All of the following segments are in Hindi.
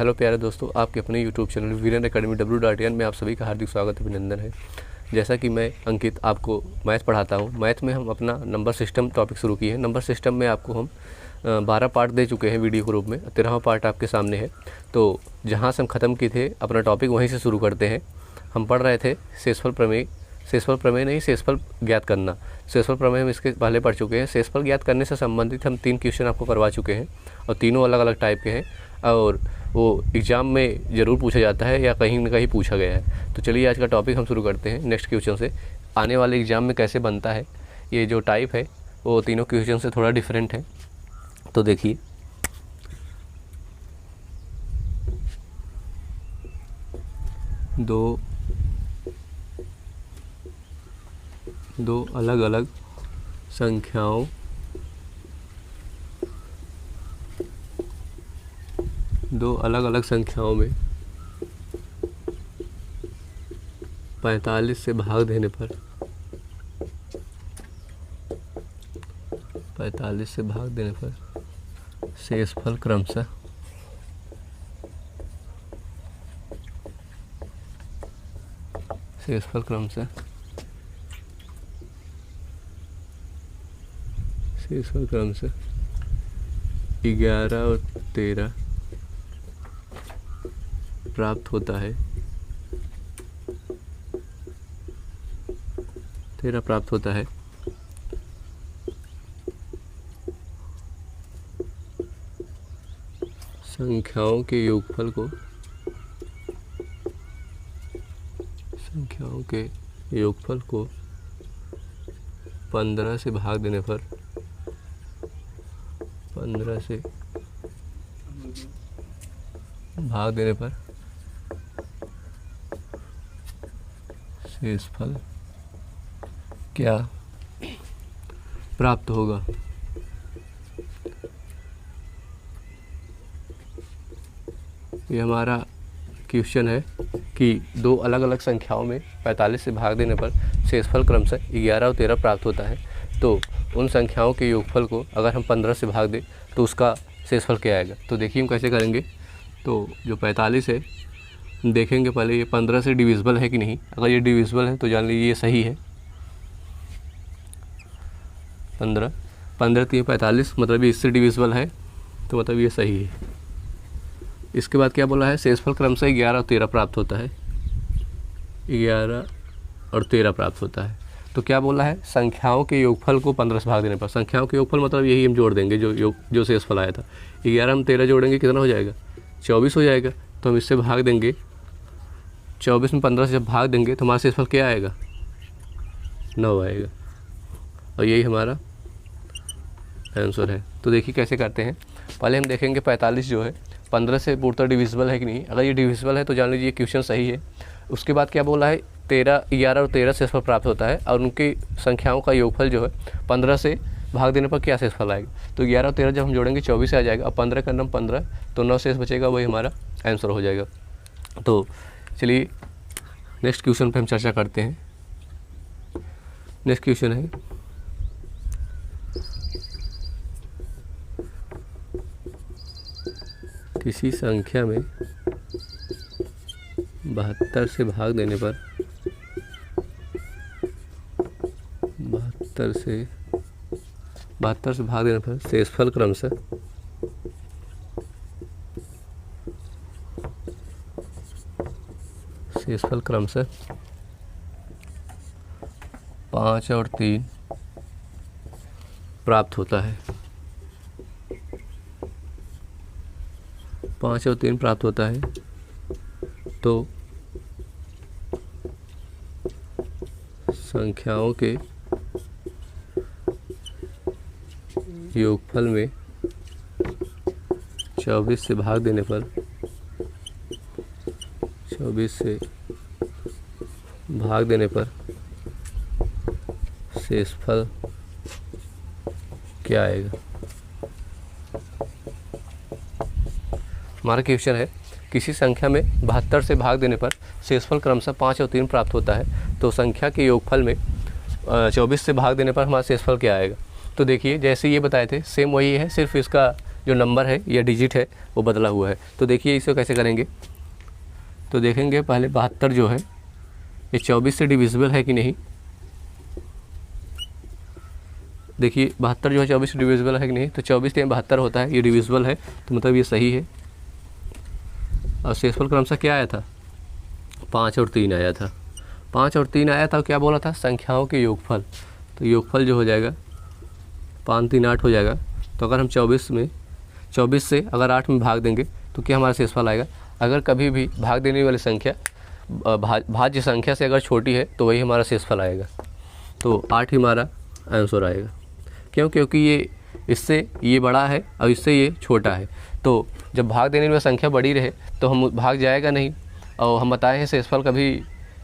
हेलो प्यारे दोस्तों, आपके अपने YouTube channel Virendra academy W.in में आप सभी का हार्दिक स्वागत अभिनंदन है। जैसा कि मैं अंकित आपको मैथ पढ़ाता हूँ, मैथ में हम अपना नंबर सिस्टम टॉपिक शुरू किए हैं। नंबर सिस्टम में आपको हम 12 पार्ट दे चुके हैं वीडियो के रूप में, 13वां पार्ट आपके सामने है। तो जहाँ से हम ख़त्म किए थे अपना टॉपिक वहीं से शुरू करते हैं। हम पढ़ रहे थे शेषफल प्रमेय, शेषफल ज्ञात करना। शेषफल प्रमेय हम इसके पहले पढ़ चुके हैं। शेषफल ज्ञात करने से संबंधित हम 3 क्वेश्चन आपको करवा चुके हैं और तीनों अलग अलग टाइप के हैं और वो एग्ज़ाम में ज़रूर पूछा जाता है या कहीं न कहीं पूछा गया है। तो चलिए आज का टॉपिक हम शुरू करते हैं नेक्स्ट क्वेश्चन से। आने वाले एग्ज़ाम में कैसे बनता है, ये जो टाइप है वो तीनों क्वेश्चन से थोड़ा डिफरेंट है। तो देखिए, दो अलग अलग संख्याओं में 45 से भाग देने पर शेषफल क्रमशः शेषफल क्रमशः 11 और 13 प्राप्त होता है। 13 प्राप्त होता है। संख्याओं के योगफल को 15 से भाग देने पर शेषफल क्या प्राप्त होगा। ये हमारा क्वेश्चन है कि दो अलग अलग संख्याओं में 45 से भाग देने पर शेषफल क्रमशः 11 और 13 प्राप्त होता है। तो उन संख्याओं के योगफल को अगर हम 15 से भाग दें तो उसका शेषफल क्या आएगा। तो देखिए हम कैसे करेंगे। तो जो 45 है, देखेंगे पहले ये 15 से डिविजिबल है कि नहीं। अगर ये डिविजिबल है तो जान लीजिए ये सही है। 15 3 45 मतलब ये इससे डिविजिबल है, तो मतलब ये सही है। इसके बाद क्या बोला है, शेषफल क्रमशः 11 और 13 प्राप्त होता है। 11 और 13 प्राप्त होता है। तो क्या बोला है, संख्याओं के योगफल को 15 से भाग देने पर। संख्याओं के योगफल मतलब यही हम जोड़ देंगे जो शेषफल आया था। 11 हम 13 जोड़ेंगे कितना हो जाएगा, 24 हो जाएगा। तो हम इससे भाग देंगे, 24 में 15 से जब भाग देंगे तो हमारा शेषफल क्या आएगा, 9 आएगा। और यही हमारा आंसर है। तो देखिए कैसे करते हैं। पहले हम देखेंगे 45 जो है 15 से पूर्णतः डिविजिबल है कि नहीं। अगर ये डिविजिबल है तो जान लीजिए क्वेश्चन सही है। उसके बाद क्या बोला है, 11 और 13 शेषफल प्राप्त होता है और उनकी संख्याओं का योगफल जो है 15 से भाग देने पर क्या शेषफल आएगा। तो 11 और 13 जब हम जोड़ेंगे 24 से आ जाएगा। और 15 का नाम 15, तो 9 शेष बचेगा, वही हमारा आंसर हो जाएगा। तो चलिए नेक्स्ट क्वेश्चन पे हम चर्चा करते हैं। नेक्स्ट क्वेश्चन है, किसी संख्या में 72 से भाग देने पर 72 से भाग देने पर शेषफल क्रमशः 5 और 3 प्राप्त होता है। 5 और 3 प्राप्त होता है। तो संख्याओं के योगफल में 24 से भाग देने पर शेषफल क्या आएगा। हमारा क्वेश्चन है, किसी संख्या में 72 से भाग देने पर शेषफल क्रमशः 5 और 3 प्राप्त होता है। तो संख्या के योगफल में 24 से भाग देने पर हमारा शेषफल क्या आएगा। तो देखिए जैसे ये बताए थे सेम वही है, सिर्फ इसका जो नंबर है या डिजिट है वो बदला हुआ है। तो देखिए इसे कैसे करेंगे। तो देखेंगे पहले 72 जो है ये 24 से डिविजिबल है कि नहीं। देखिए 72 जो है 24 से डिविजिबल है कि नहीं। तो 24 से 72 होता है, ये डिविजिबल है, तो मतलब ये सही है। और शेषफल क्रमशः क्या आया था, 5 और 3 आया था। 5 और 3 आया था, क्या बोला था, संख्याओं के योगफल। तो योगफल जो हो जाएगा 5 3 8 हो जाएगा। तो अगर हम 24 से अगर 8 में भाग देंगे तो क्या हमारा शेषफल आएगा। अगर कभी भी भाग देने वाली संख्या भाज्य संख्या से अगर छोटी है तो वही हमारा शेषफल आएगा। तो 8 ही हमारा आंसर आएगा। क्यों, क्योंकि ये इससे ये बड़ा है और इससे ये छोटा है। तो जब भाग देने में संख्या बड़ी रहे तो हम भाग जाएगा नहीं। और हम बताए हैं शेषफल कभी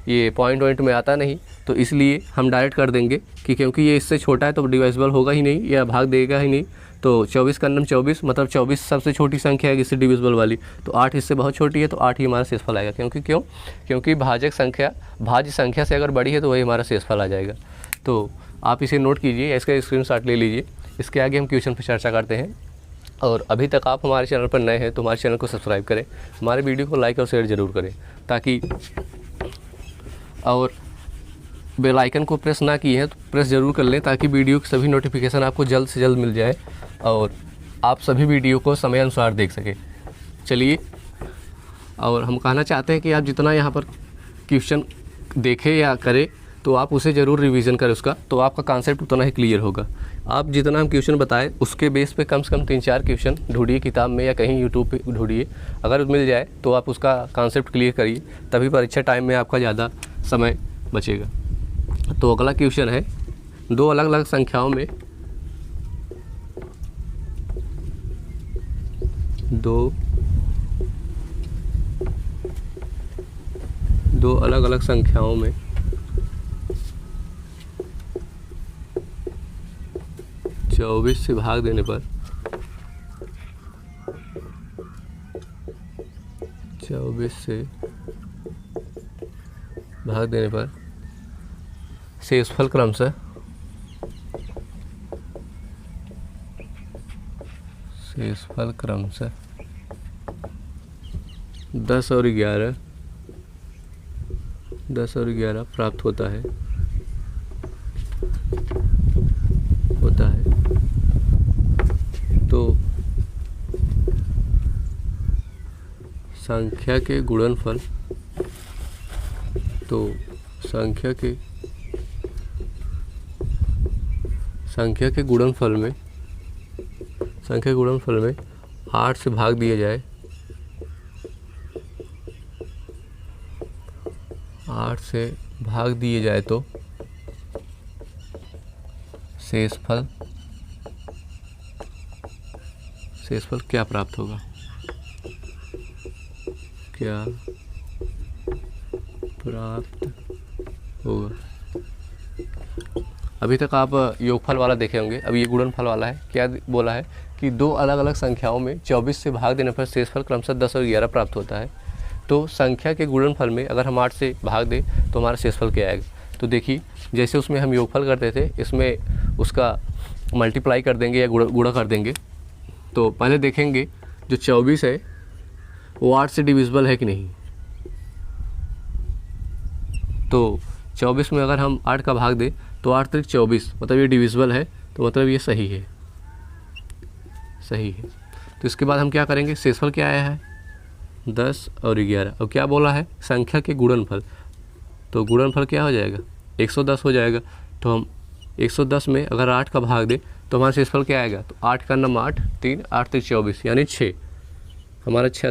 ये पॉइंट में आता नहीं, तो इसलिए हम डायरेक्ट कर देंगे कि क्योंकि ये इससे छोटा है तो डिविजिबल होगा ही नहीं या भाग देगा ही नहीं। तो 24 का अंदर 24 मतलब 24 सबसे छोटी संख्या है इससे डिविजिबल वाली, तो 8 इससे बहुत छोटी है, तो 8 ही हमारा शेषफल आएगा। क्योंकि भाज्य संख्या से अगर बड़ी है तो वही हमारा शेषफल आ जाएगा। तो आप इसे नोट कीजिए, इसका स्क्रीनशॉट ले लीजिए। इसके आगे हम क्वेश्चन पर चर्चा करते हैं। और अभी तक आप हमारे चैनल पर नए हैं तो हमारे चैनल को सब्सक्राइब करें, हमारे वीडियो को लाइक और शेयर ज़रूर करें, ताकि और बेल आइकन को प्रेस ना किए हैं तो प्रेस ज़रूर कर लें, ताकि वीडियो की सभी नोटिफिकेशन आपको जल्द से जल्द मिल जाए और आप सभी वीडियो को समय अनुसार देख सकें। चलिए, और हम कहना चाहते हैं कि आप जितना यहाँ पर क्वेश्चन देखें या करें तो आप उसे ज़रूर रिवीजन करें उसका, तो आपका कॉन्सेप्ट उतना ही क्लियर होगा। आप जितना हम क्वेश्चन बताएं उसके बेस पे कम से कम 3-4 क्वेश्चन ढूंढिए किताब में या कहीं यूट्यूब पे ढूंढिए। अगर मिल जाए तो आप उसका कॉन्सेप्ट क्लियर करिए, तभी परीक्षा टाइम में आपका ज़्यादा समय बचेगा। तो अगला क्वेश्चन है, दो अलग अलग संख्याओं में दो अलग अलग संख्याओं में 24 से भाग देने पर 24 से भाग देने पर शेषफल क्रमशः 10 और 11 प्राप्त होता है। तो संख्या के गुणनफल में 8 से भाग दिया जाए, 8 से भाग दिए जाए तो शेषफल क्या प्राप्त होगा, अभी तक आप योगफल वाला देखे होंगे, अब ये गुणनफल वाला है। क्या बोला है कि दो अलग अलग संख्याओं में 24 से भाग देने पर शेषफल क्रमशः 10 और 11 प्राप्त होता है। तो संख्या के गुणनफल में अगर हम 8 से भाग दें तो हमारा शेषफल क्या आएगा। तो देखिए, जैसे उसमें हम योगफल करते थे, इसमें उसका मल्टीप्लाई कर देंगे या गुणा कर देंगे। तो पहले देखेंगे जो 24 है वो 8 से डिविजिबल है कि नहीं। तो 24 में अगर हम 8 का भाग दें तो 8 3 24 मतलब ये डिविजिबल है, तो मतलब ये सही है। तो इसके बाद हम क्या करेंगे, शेषफल क्या आया है 10 और 11। और क्या बोला है, संख्या के गुणनफल। तो गुणनफल क्या हो जाएगा, 110 हो जाएगा। तो हम 110 में अगर 8 का भाग दें तो हमारा शेषफल क्या आएगा, तो 8 का नाम 8 3 8 3 24 यानी 6, हमारा 6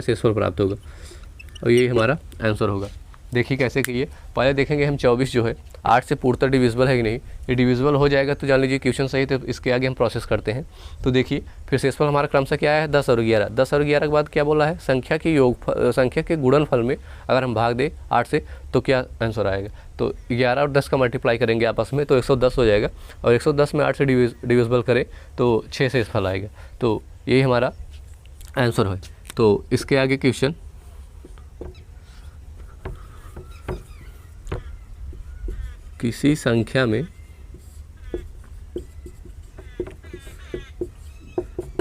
शेषफल प्राप्त होगा और यही हमारा आंसर होगा। देखिए कैसे कीजिए, पहले देखेंगे हम 24 जो है 8 से पूर्णतः डिविजिबल है कि नहीं। ये डिविजिबल हो जाएगा तो जान लीजिए क्वेश्चन सही, तो इसके आगे हम प्रोसेस करते हैं। तो देखिए फिर शेषफल हमारा क्रमशः क्या है 10 और 11। 10 और 11 के बाद क्या बोला है, संख्या के गुणनफल में अगर हम भाग दें 8 से तो क्या आंसर आएगा। तो 11 और 10 का मल्टीप्लाई करेंगे आपस में तो 110 हो जाएगा, और 110 में 8 से डिविजिबल करें तो 6 शेषफल आएगा। तो यही हमारा आंसर है। तो इसके आगे क्वेश्चन, किसी संख्या में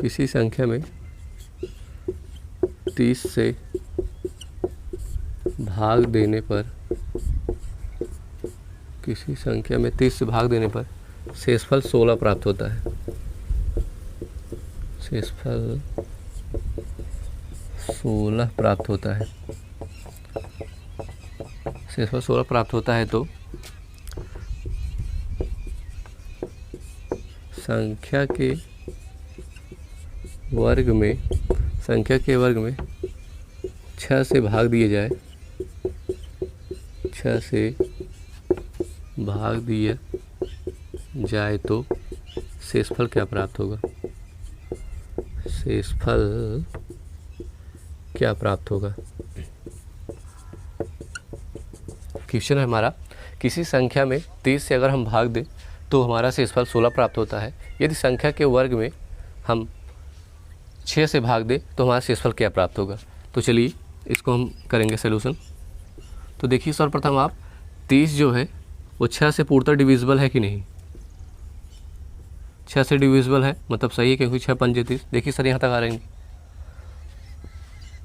किसी संख्या में 30 से भाग देने पर, किसी संख्या में 30 से भाग देने पर शेषफल 16 प्राप्त होता है। शेषफल 16 प्राप्त होता है। शेषफल 16 प्राप्त होता है तो संख्या के वर्ग में 6 से भाग दिए जाए, 6 से भाग दिया जाए तो शेषफल क्या प्राप्त होगा? शेषफल क्या प्राप्त होगा? क्वेश्चन है हमारा, किसी संख्या में 30 से अगर हम भाग दें तो हमारा शेषफल 16 प्राप्त होता है। यदि संख्या के वर्ग में हम 6 से भाग दें तो हमारा शेषफल क्या प्राप्त होगा? तो चलिए इसको हम करेंगे सलूशन। तो देखिए सर्वप्रथम आप 30 जो है वो 6 से पूर्णतः डिविजिबल है कि नहीं? 6 से डिविजिबल है, मतलब सही है, क्योंकि 6 पंजे 30। देखिए सर यहाँ तक आ रहेंगे,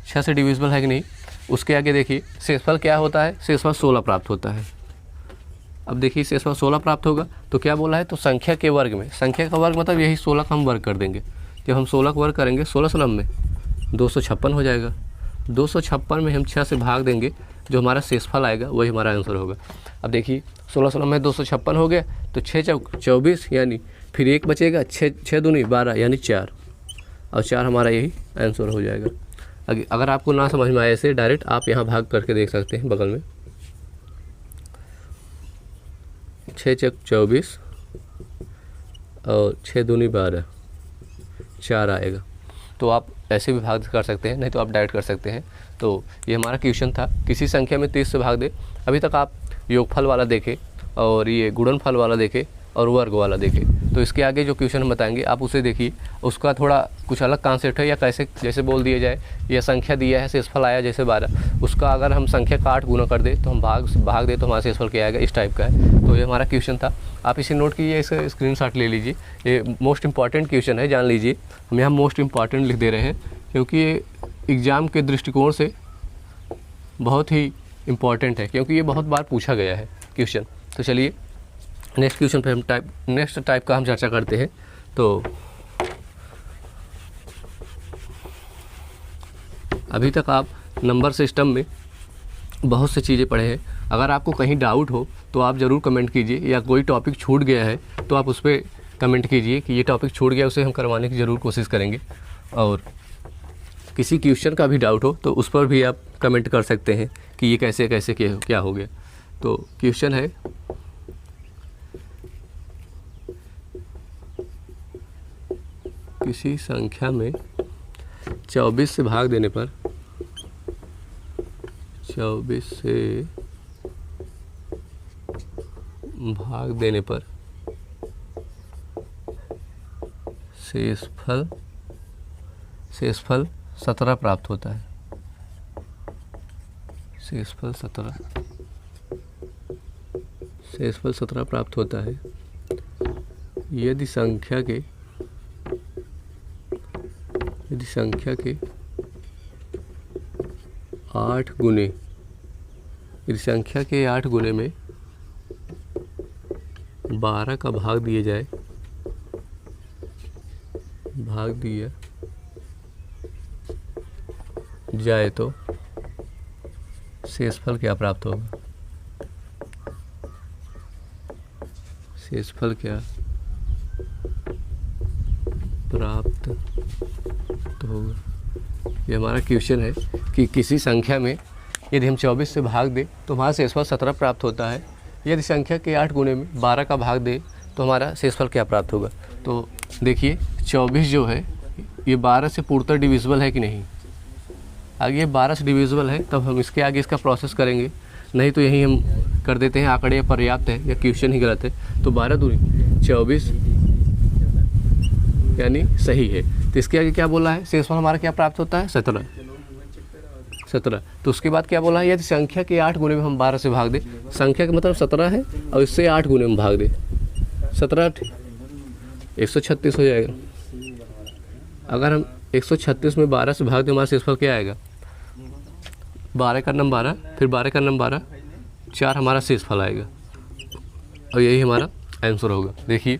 6 से डिविजिबल है कि नहीं। उसके आगे देखिए शेषफल क्या होता है? शेषफल 16 प्राप्त होता है। अब देखिए शेषफल 16 प्राप्त होगा तो क्या बोला है? तो संख्या के वर्ग में, संख्या का वर्ग मतलब यही 16 का हम वर्ग कर देंगे। जब हम 16 का वर्ग करेंगे 16 16 में 256 हो जाएगा। 256 में हम 6 से भाग देंगे, जो हमारा शेषफल आएगा वही हमारा आंसर होगा। अब देखिए 16 16 में 256 हो गया तो 6 चौक 24, यानी फिर 1 बचेगा, 6 दूनी 12 यानी 4, और 4 हमारा यही आंसर हो जाएगा। अगर आपको ना समझ में आए ऐसे डायरेक्ट आप यहाँ भाग करके देख सकते हैं बगल में। 6 चौक 24 और 6 दूनी 12, 4 आएगा। तो आप ऐसे भी भाग कर सकते हैं, नहीं तो आप डायरेक्ट कर सकते हैं। तो ये हमारा क्वेश्चन था, किसी संख्या में 30 से भाग दे। अभी तक आप योगफल वाला देखे और ये गुणनफल वाला देखे और वर्ग वाला देखे। तो इसके आगे जो क्वेश्चन हम बताएंगे आप उसे देखिए, उसका थोड़ा कुछ अलग कॉन्सेप्ट है, या कैसे जैसे बोल दिया जाए यह संख्या दिया है, शेषफल आया जैसे 12, उसका अगर हम संख्या का 8 गुना कर दे तो हम भाग दे तो हमारा शेषफल क्या आएगा, इस टाइप का है। तो ये हमारा क्वेश्चन था, आप इसे नोट कीजिए, इसे स्क्रीनशॉट ले लीजिए। ये मोस्ट इंपॉर्टेंट क्वेश्चन है, जान लीजिए। हम यहाँ मोस्ट इंपॉर्टेंट लिख दे रहे हैं क्योंकि ये एग्ज़ाम के दृष्टिकोण से बहुत ही इम्पॉर्टेंट है, क्योंकि ये बहुत बार पूछा गया है क्वेश्चन। तो चलिए नेक्स्ट क्वेश्चन पे हम नेक्स्ट टाइप का हम चर्चा करते हैं। तो अभी तक आप नंबर सिस्टम में बहुत सी चीज़ें पढ़े हैं। अगर आपको कहीं डाउट हो तो आप ज़रूर कमेंट कीजिए, या कोई टॉपिक छूट गया है तो आप उस पर कमेंट कीजिए कि ये टॉपिक छूट गया, उसे हम करवाने की ज़रूर कोशिश करेंगे। और किसी क्वेश्चन का भी डाउट हो तो उस पर भी आप कमेंट कर सकते हैं कि ये कैसे कैसे क्या हो गया। तो क्वेश्चन है, किसी संख्या में 24 से भाग देने पर, 24 से भाग देने पर शेषफल 17 प्राप्त होता है। शेषफल 17 प्राप्त होता है यदि संख्या के 8 गुने, यदि संख्या के 8 गुने में 12 का भाग दिया जाए तो शेषफल क्या प्राप्त होगा? शेषफल क्या प्राप्त होगा? ये हमारा क्वेश्चन है कि किसी संख्या में यदि हम 24 से भाग दें तो हमारा शेषफल 17 प्राप्त होता है। यदि संख्या के 8 गुने में 12 का भाग दे तो हमारा शेषफल क्या प्राप्त होगा? तो देखिए 24 जो है ये 12 से पूर्णतः डिविजिबल है कि नहीं? आगे 12 से डिविजिबल है तब हम इसके आगे इसका प्रोसेस करेंगे, नहीं तो यही हम कर देते हैं, आंकड़े पर्याप्त है या क्वेश्चन ही गलत है। तो 12 दूनी 24 यानी सही है। तो इसके आगे क्या बोला है? शेषफल हमारा क्या प्राप्त होता है? 17। तो उसके बाद क्या बोला है? यदि संख्या के 8 गुने में हम 12 से भाग दें, संख्या का मतलब 17 है और इससे 8 गुने में भाग दें, 17 136 हो जाएगा। अगर हम 136 में 12 से भाग दें हमारा शेषफल क्या आएगा? 12 का नम 12, फिर 12 का नम 12, 4 हमारा शेषफल आएगा और यही हमारा आंसर होगा। देखिए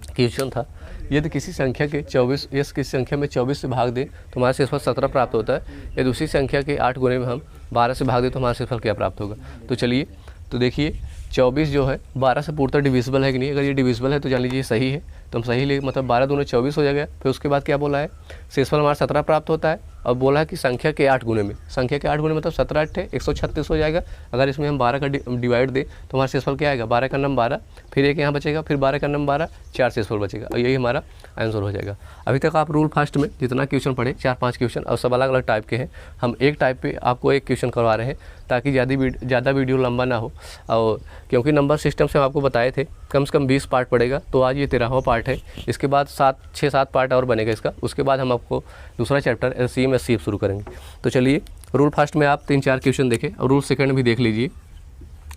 क्वेश्चन था, यदि किसी संख्या के 24 या किसी संख्या में 24 से भाग दें तो हमारा शेषफल 17 प्राप्त होता है, या दूसरी संख्या के 8 गुने में हम 12 से भाग दें तो हमारा शेषफल क्या प्राप्त होगा? तो चलिए, तो देखिए 24 जो है 12 से पूर्णतः डिविजिबल है कि नहीं? अगर ये डिविजिबल है तो जान लीजिए सही है, तो हम सही ले, मतलब 12 दूने 24 हो जाएगा। फिर उसके बाद क्या बोला है? शेषफल हमारा 17 प्राप्त होता है और बोला है कि संख्या के 8 गुने में, संख्या के 8 गुने मतलब 17 8 है 136 हो जाएगा। अगर इसमें हम 12 का डिवाइड दें तो हमारा शेषफल क्या आएगा? 12 का नम 12, फिर एक यहाँ बचेगा, फिर 12 का नम 12, 4 शेषफल बचेगा और यही हमारा आंसर हो जाएगा। अभी तक आप रूल फर्स्ट में जितना क्वेश्चन पढ़े 4-5 क्वेश्चन और सब अलग अलग टाइप के हैं, हम एक टाइप पे आपको एक क्वेश्चन करवा रहे हैं ताकि ज़्यादा वीडियो लंबा ना हो। और क्योंकि नंबर सिस्टम से हम आपको बताए थे कम से कम 20 पार्ट पड़ेगा, तो आज ये 13वां पार्ट है। इसके बाद 6-7 पार्ट और बनेगा इसका, उसके बाद हम आपको दूसरा चैप्टर LCM SCF शुरू करेंगे। तो चलिए, रूल फर्स्ट में आप 3-4 क्वेश्चन देखें और रूल सेकंड भी देख लीजिए।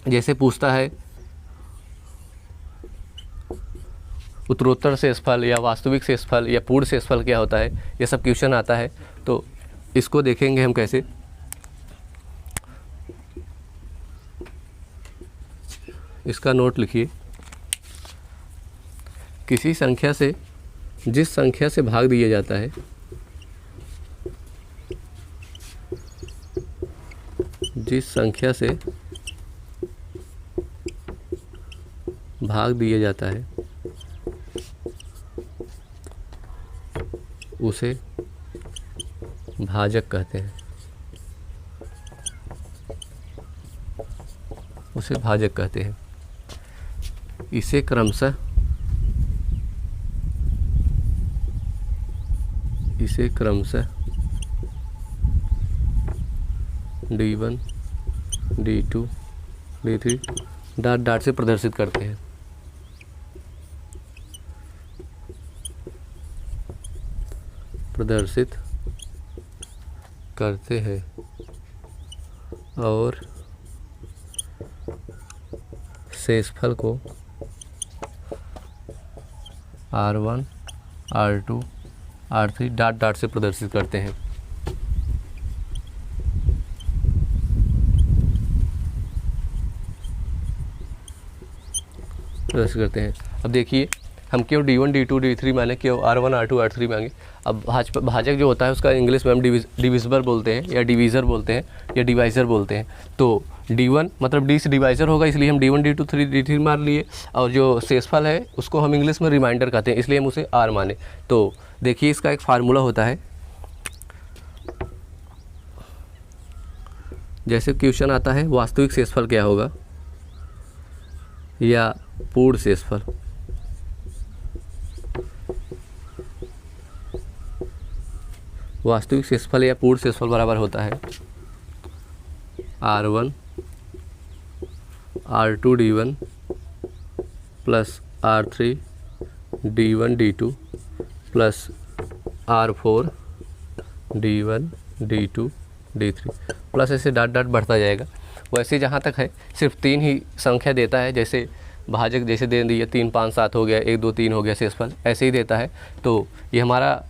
जैसे पूछता है उत्तरोत्तर शेषफल या वास्तविक शेषफल या पूर्ण शेषफल क्या होता है, ये सब क्वेश्चन आता है, तो इसको देखेंगे हम कैसे। इसका नोट लिखिए। किसी संख्या से जिस संख्या से भाग दिया जाता है, जिस संख्या से भाग दिया जाता है उसे भाजक कहते हैं, उसे भाजक कहते हैं। इसे क्रमशः D1 D2 D3 dot dot से प्रदर्शित करते हैं। और शेषफल को R1 R2 R3 dot dot से प्रदर्शित करते हैं। अब देखिए हम क्यों D1 D2 D3 माने, क्यों R1 R2 R3 मांगे। अब भाजक जो होता है उसका इंग्लिश में हम डिविजिबल बोलते हैं या डिवीज़र बोलते हैं या डिवाइज़र बोलते हैं। तो D1 मतलब D से डिवाइज़र होगा, इसलिए हम D1 D2 D3 मान लिए, और जो शेषफल है उसको हम इंग्लिश में रिमाइंडर कहते हैं, इसलिए हम उसे R माने। तो देखिए इसका एक फार्मूला होता है। जैसे क्वेश्चन आता है वास्तविक शेषफल क्या होगा या पूर्ण शेषफल, वास्तविक शेषफल या पूर्ण शेषफल बराबर होता है R1 R2 D1 plus R3 D1 D2 plus R4 D1 D2 D3 plus ऐसे डॉट डॉट बढ़ता जाएगा। वैसे जहाँ तक है सिर्फ 3 ही संख्या देता है, जैसे भाजक जैसे दे दिया 3 5 7 हो गया, 1 2 3 हो गया, शेषफल ऐसे ही देता है। तो ये हमारा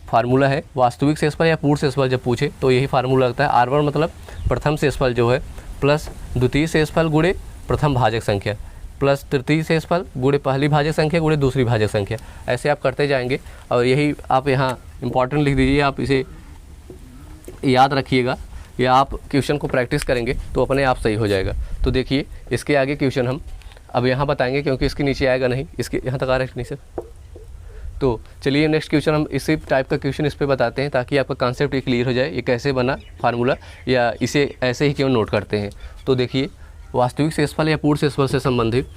फार्मूला है। वास्तविक शेषफल या पूर्ण शेषफल जब पूछे तो यही फार्मूला लगता है। R1 मतलब प्रथम शेषफल जो है प्लस द्वितीय शेषफल गुणे प्रथम भाजक संख्या प्लस तृतीय शेषफल गुणे पहली भाजक संख्या गुणे दूसरी भाजक संख्या, ऐसे आप करते जाएंगे। और यही आप यहाँ इंपॉर्टेंट लिख दीजिए, आप इसे याद रखिएगा या आप क्वेश्चन को प्रैक्टिस करेंगे तो अपने आप सही हो जाएगा। तो देखिए इसके आगे क्वेश्चन हम अब यहाँ बताएंगे क्योंकि इसके नीचे आएगा नहीं, इसके यहाँ तक आ रहा है नहीं सर। तो चलिए नेक्स्ट क्वेश्चन हम इसी टाइप का क्वेश्चन इस पे बताते हैं ताकि आपका कॉन्सेप्ट क्लियर हो जाए, ये कैसे बना फार्मूला या इसे ऐसे ही क्यों नोट करते हैं। तो देखिए वास्तविक शेषफल या पूर्ण शेषफल से संबंधित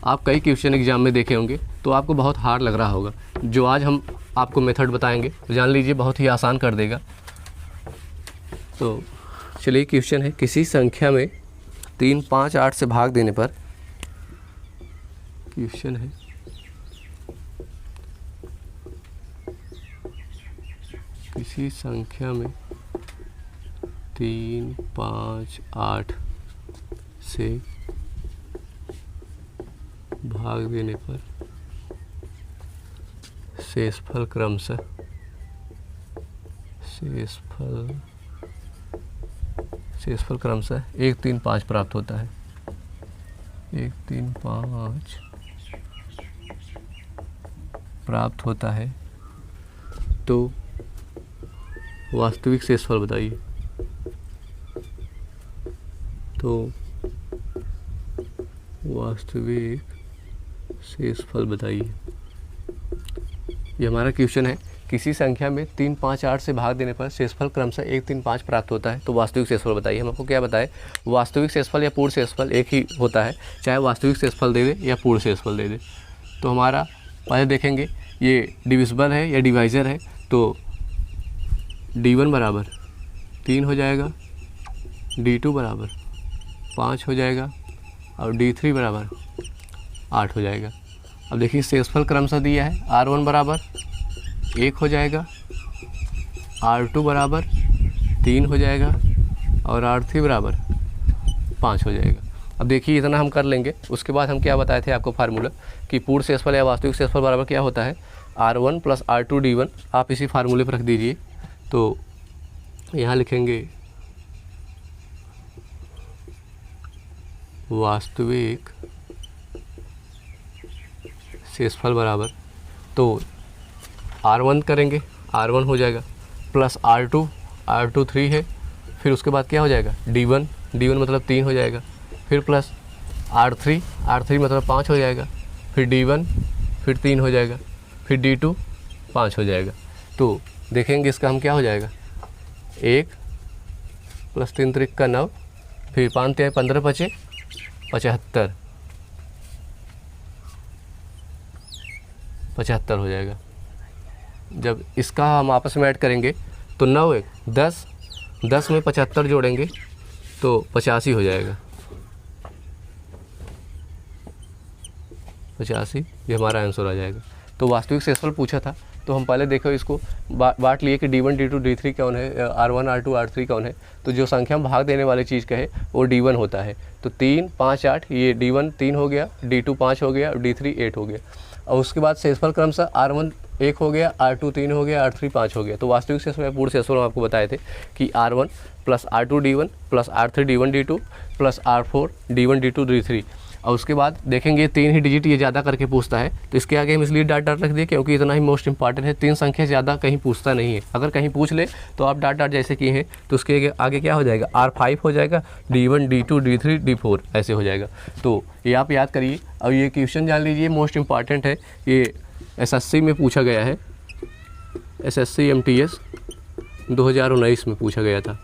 आप कई क्वेश्चन एग्जाम में देखे होंगे, तो आपको बहुत हार्ड लग रहा होगा। जो आज हम आपको मेथड बताएंगे तो जान लीजिए बहुत ही आसान कर देगा। तो चलिए क्वेश्चन है, किसी संख्या में 3 5 8 से भाग देने पर, क्वेश्चन है किसी संख्या में 3 5 8 से भाग देने पर शेषफल क्रमशः शेषफल क्रमशः 1, 3, 5 प्राप्त होता है। 1, 3, 5 प्राप्त होता है। तो वास्तविक शेषफल बताइए। तो वास्तविक शेषफल बताइए। ये हमारा क्वेश्चन है। किसी संख्या में 3, 5, 8 से भाग देने पर शेषफल क्रमशः 1, 3, 5 प्राप्त होता है। तो वास्तविक शेषफल बताइए। हम आपको क्या बताएं, वास्तविक शेषफल या पूर्ण शेषफल एक ही होता है, चाहे वास्तविक शेषफल दे दे या पूर्ण शेषफल दे दे। तो हमारा पहले देखेंगे ये डिविजिबल है या डिवाइज़र है। तो D1 बराबर 3 हो जाएगा, D2 बराबर 5 हो जाएगा और D3 बराबर 8 हो जाएगा। अब देखिए शेषफल क्रमशः दिया है। R1 बराबर 1 हो जाएगा, R2 बराबर 3 हो जाएगा और R3 बराबर 5 हो जाएगा। अब देखिए इतना हम कर लेंगे। उसके बाद हम क्या बताए थे आपको फार्मूला कि पूर्ण शेषफल या वास्तविक शेषफल बराबर क्या होता है, R1 + R2 D1। आप इसी फार्मूले पर रख दीजिए। तो यहाँ लिखेंगे वास्तविक शेषफल बराबर, तो R1 करेंगे, R1 हो जाएगा प्लस R2 3 है। फिर उसके बाद क्या हो जाएगा, D1 मतलब 3 हो जाएगा। फिर प्लस R3 मतलब 5 हो जाएगा। फिर D1 फिर 3 हो जाएगा। फिर D2 5 हो जाएगा। तो देखेंगे इसका हम क्या हो जाएगा, 1 + 3 × 9, फिर 5 × 15 = 75 हो जाएगा। जब इसका हम आपस में ऐड करेंगे तो 9 1 10 में 75 जोड़ेंगे तो 85 हो जाएगा। 85 ये हमारा आंसर आ जाएगा। तो वास्तविक शेषफल पूछा था, तो हम पहले देखो इसको बांट लिए कि D1 D2 D3 कौन है, R1 R2 R3 कौन है। तो जो संख्या में भाग देने वाली चीज़ कहे वो D1 होता है। तो 3 5 8 ये D1 3 हो गया, D2 5 हो गया और D3 8 हो गया। और उसके बाद शेषफल क्रमशः R1 1 हो गया, R2 3 हो गया, R3 5 हो गया। तो वास्तविक शेषफल या पूर्ण शेषफल हम आपको बताए थे कि R1 + R2 D1 + R3 D1 D2 + R4 D1 D2 D3। और उसके बाद देखेंगे 3 ही डिजिट ये ज़्यादा करके पूछता है, तो इसके आगे हम इसलिए डाट रख दिए क्योंकि इतना ही मोस्ट इंपॉर्टेंट है। 3 संख्या ज़्यादा कहीं पूछता नहीं है। अगर कहीं पूछ ले तो आप डाट जैसे किए हैं तो उसके आगे क्या हो जाएगा, R5 हो जाएगा, D1 D2 D3 D4 ऐसे हो जाएगा। तो ये आप याद करिए। और ये क्वेश्चन जान लीजिए मोस्ट इंपॉर्टेंट है। ये SSC में पूछा गया है, SSC MTS 2019 में पूछा गया था।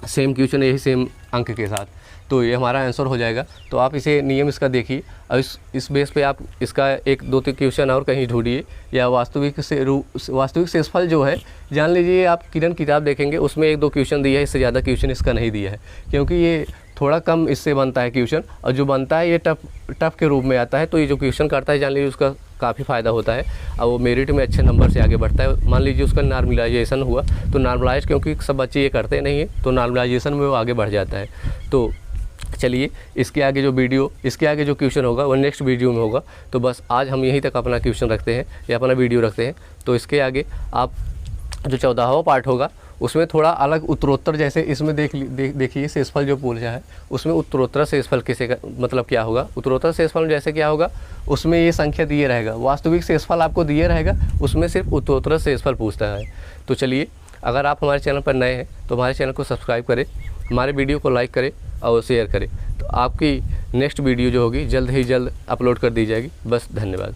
सेम क्वेश्चन यही सेम अंक के साथ। तो ये हमारा आंसर हो जाएगा। तो आप इसे नियम इसका देखिए और इस बेस पे आप इसका 1-2 क्वेश्चन और कहीं ढूंढिए। या वास्तविक शेषफल जो है जान लीजिए, आप किरण किताब देखेंगे उसमें 1-2 क्वेश्चन दिया है, इससे ज़्यादा क्वेश्चन इसका नहीं दिया है क्योंकि ये थोड़ा कम इससे बनता है क्वेश्चन। और जो बनता है ये टफ के रूप में आता है। तो ये जो क्वेश्चन करता है जान लीजिए उसका काफ़ी फ़ायदा होता है और वो मेरिट में अच्छे नंबर से आगे बढ़ता है। मान लीजिए उसका नॉर्मलाइजेशन हुआ तो नॉर्मलाइज, क्योंकि सब बच्चे ये करते नहीं हैं, तो नॉर्मलाइजेशन में वो आगे बढ़ जाता है। तो चलिए इसके आगे जो क्वेश्चन होगा वो नेक्स्ट वीडियो में होगा। तो बस आज हम यहीं तक अपना क्वेश्चन रखते हैं या अपना वीडियो रखते हैं। तो इसके आगे आप जो 14वां पार्ट होगा उसमें थोड़ा अलग उत्तरोत्तर, जैसे इसमें देखिए शेषफल जो पूछा है उसमें उत्तरोत्तर शेषफल मतलब क्या होगा, उत्तरोत्तर शेषफल जैसे क्या होगा, उसमें ये संख्या दिए रहेगा। वास्तविक शेषफल आपको दिए रहेगा, उसमें सिर्फ उत्तरोत्तर शेषफल पूछता है। तो चलिए, अगर आप हमारे चैनल पर नए हैं तो हमारे चैनल को सब्सक्राइब करें, हमारे वीडियो को लाइक करें और शेयर करें। तो आपकी नेक्स्ट वीडियो जो होगी जल्द ही जल्द अपलोड कर दी जाएगी। बस धन्यवाद।